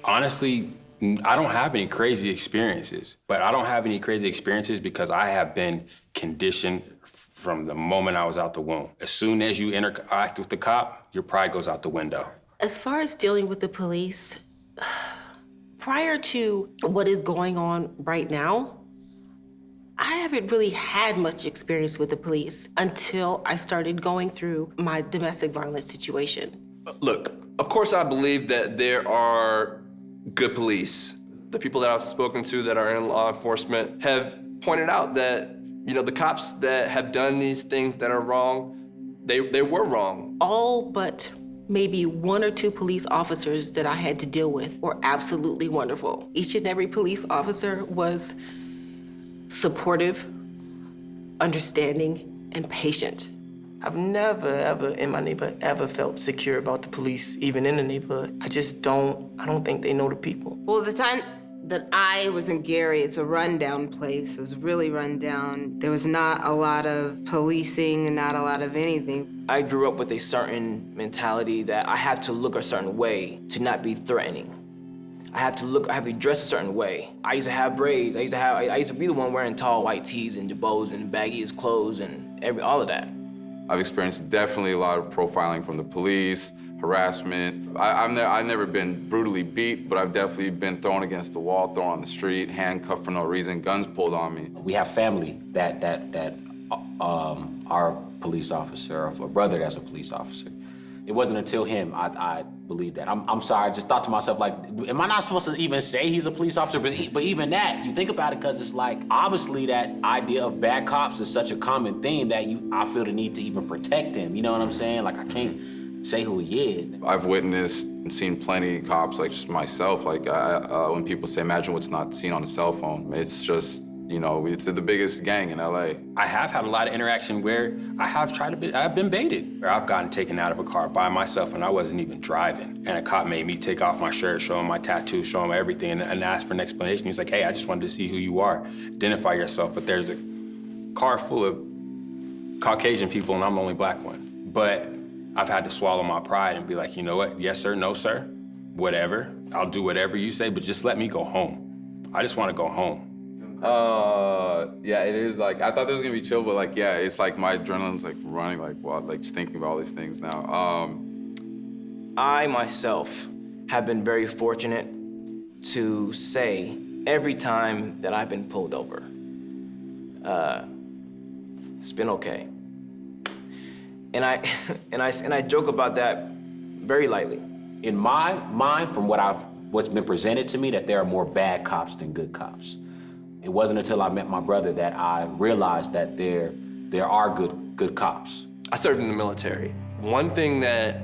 Honestly, I don't have any crazy experiences, but I don't have any crazy experiences because I have been conditioned from the moment I was out the womb. As soon as you interact with the cop, your pride goes out the window. As far as dealing with the police, prior to what is going on right now, I haven't really had much experience with the police until I started going through my domestic violence situation. Look, of course I believe that there are good police. The people that I've spoken to that are in law enforcement have pointed out that, you know, the cops that have done these things that are wrong, they were wrong. All but maybe 1 or 2 police officers that I had to deal with were absolutely wonderful. Each and every police officer was supportive, understanding, and patient. I've never, ever in my neighborhood ever felt secure about the police, even in the neighborhood. I don't think they know the people. Well, the time that I was in Gary, it's a rundown place. It was really run down. There was not a lot of policing and not a lot of anything. I grew up with a certain mentality that I have to look a certain way to not be threatening. I have to dress a certain way. I used to have braids. I used to be the one wearing tall white tees and bows and baggiest clothes and all of that. I've experienced definitely a lot of profiling from the police, harassment. I've never been brutally beat, but I've definitely been thrown against the wall, thrown on the street, handcuffed for no reason, guns pulled on me. We have family that are police officer, or a brother that's a police officer. It wasn't until him I believed that. I'm sorry, I just thought to myself, like, am I not supposed to even say he's a police officer? But even that, you think about it, because it's like, obviously that idea of bad cops is such a common theme that I feel the need to even protect him. You know what I'm saying? Like, I can't say who he is. I've witnessed and seen plenty of cops, like just myself, like when people say, imagine what's not seen on a cell phone. It's just, you know, it's the biggest gang in LA. I have had a lot of interaction where I've been baited. Where I've gotten taken out of a car by myself and I wasn't even driving. And a cop made me take off my shirt, show him my tattoo, show him everything, and ask for an explanation. He's like, hey, I just wanted to see who you are, identify yourself. But there's a car full of Caucasian people and I'm the only black one. But I've had to swallow my pride and be like, you know what, yes sir, no sir, whatever. I'll do whatever you say, but just let me go home. I just want to go home. Yeah, it is like, I thought there was gonna be chill, but like, yeah, it's like my adrenaline's like running like wild, like just thinking about all these things now. I myself have been very fortunate to say every time that I've been pulled over, it's been okay. And I joke about that very lightly. In my mind, from what's been presented to me, that there are more bad cops than good cops. It wasn't until I met my brother that I realized that there are good cops. I served in the military. One thing that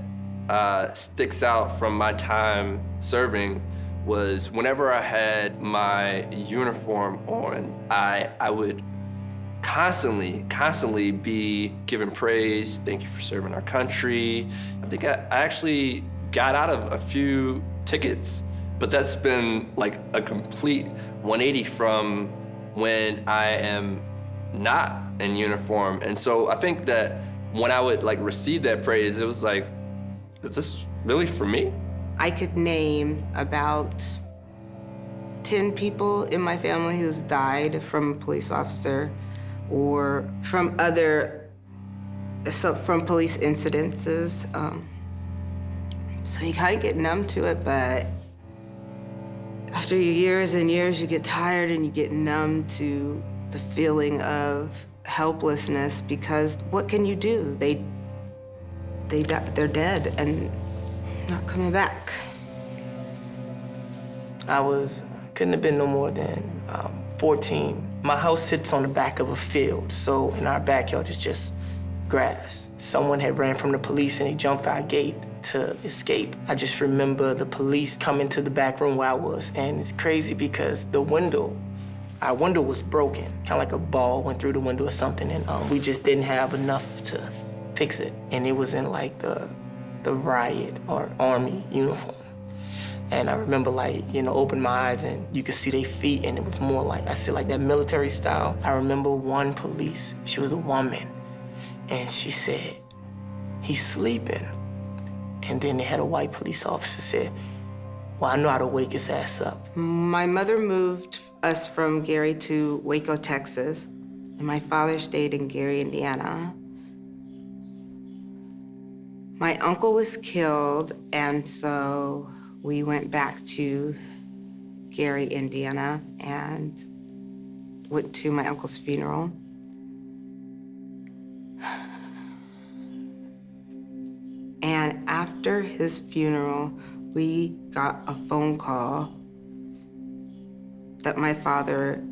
sticks out from my time serving was whenever I had my uniform on, I would constantly be given praise. Thank you for serving our country. I think I actually got out of a few tickets, but that's been like a complete 180 from when I am not in uniform. And so I think that when I would like receive that praise, it was like, is this really for me? I could name about 10 people in my family who's died from a police officer or from from police incidences. So you kind of get numb to it, but after years and years, you get tired and you get numb to the feeling of helplessness, because what can you do? They're dead and not coming back. Couldn't have been no more than 14. My house sits on the back of a field, so in our backyard is just grass. Someone had ran from the police and they jumped our gate to escape. I just remember the police coming to the back room where I was, and it's crazy because our window was broken. Kind of like a ball went through the window or something, and we just didn't have enough to fix it. And it was in like the riot or army uniform. And I remember open my eyes and you could see their feet, and it was more like, I said, like that military style. I remember one police, she was a woman, and she said, he's sleeping. And then they had a white police officer said, well, I know how to wake his ass up. My mother moved us from Gary to Waco, Texas, and my father stayed in Gary, Indiana. My uncle was killed, and so we went back to Gary, Indiana, and went to my uncle's funeral. And after his funeral, we got a phone call that my father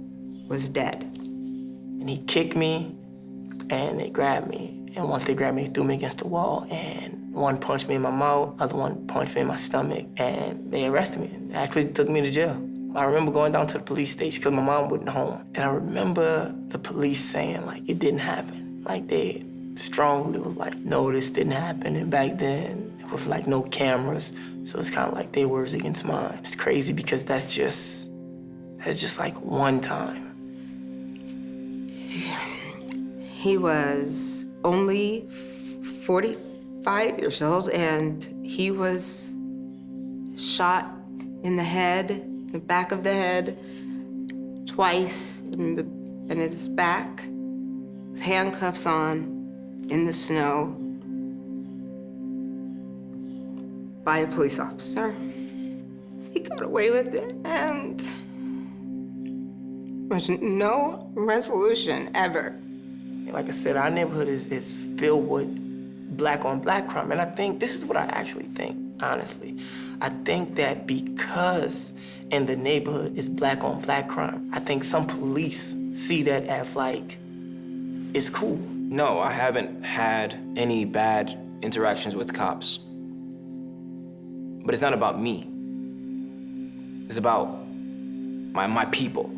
was dead. And he kicked me, and they grabbed me. And once they grabbed me, they threw me against the wall, and one punched me in my mouth, other one punched me in my stomach, and they arrested me and actually took me to jail. I remember going down to the police station because my mom wasn't home. And I remember the police saying, like, it didn't happen. Like, they strongly was like, no, this didn't happen. And back then, it was like no cameras. So it's kind of like their words against mine. It's crazy because that's just like one time. He was only 45 years old, and he was shot in the head, the back of the head, twice in his back, with handcuffs on, in the snow, by a police officer. He got away with it, and there's no resolution ever. Like I said, our neighborhood is filled with black on black crime. And I think this is what I actually think, honestly. I think that because in the neighborhood is black on black crime, I think some police see that as like, it's cool. No, I haven't had any bad interactions with cops. But it's not about me. It's about my people.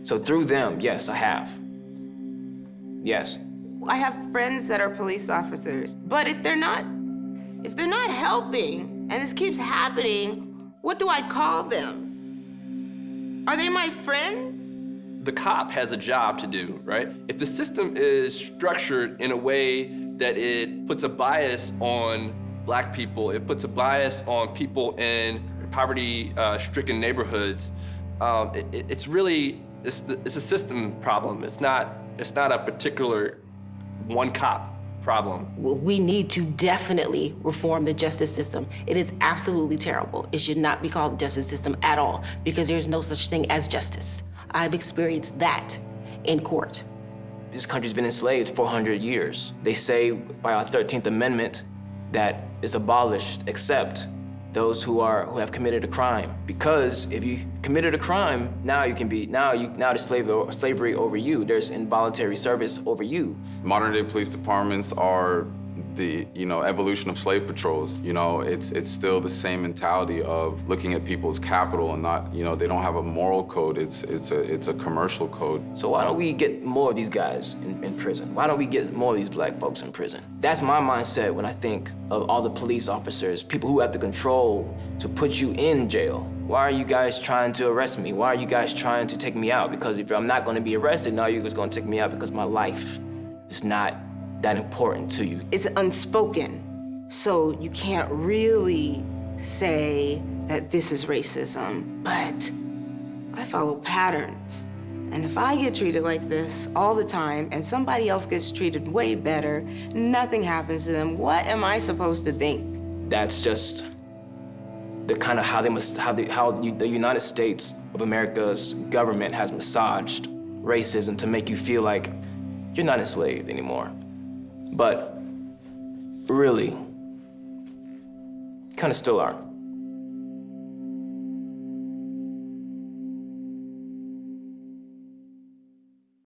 So through them, yes, I have. Yes. I have friends that are police officers, but if they're not helping and this keeps happening, what do I call them? Are they my friends? The cop has a job to do, right? If the system is structured in a way that it puts a bias on Black people, it puts a bias on people in poverty-stricken neighborhoods, it's a system problem. It's not a particular one cop problem. We need to definitely reform the justice system. It is absolutely terrible. It should not be called the justice system at all because there's no such thing as justice. I've experienced that in court. This country's been enslaved for 400 years. They say by our 13th Amendment that it's abolished except those who have committed a crime. Because if you committed a crime, now there's slavery over you. There's involuntary service over you. Modern day police departments are the evolution of slave patrols. It's still the same mentality of looking at people's capital and not, they don't have a moral code. It's a commercial code. So why don't we get more of these guys in prison? Why don't we get more of these Black folks in prison? That's my mindset when I think of all the police officers, people who have the control to put you in jail. Why are you guys trying to arrest me? Why are you guys trying to take me out? Because if I'm not going to be arrested, now you're just going to take me out because my life is not that important to you. It's unspoken, so you can't really say that this is racism, but I follow patterns. And if I get treated like this all the time and somebody else gets treated way better, nothing happens to them, what am I supposed to think? That's just the kind of how the United States of America's government has massaged racism to make you feel like you're not enslaved anymore. But really, kind of still are.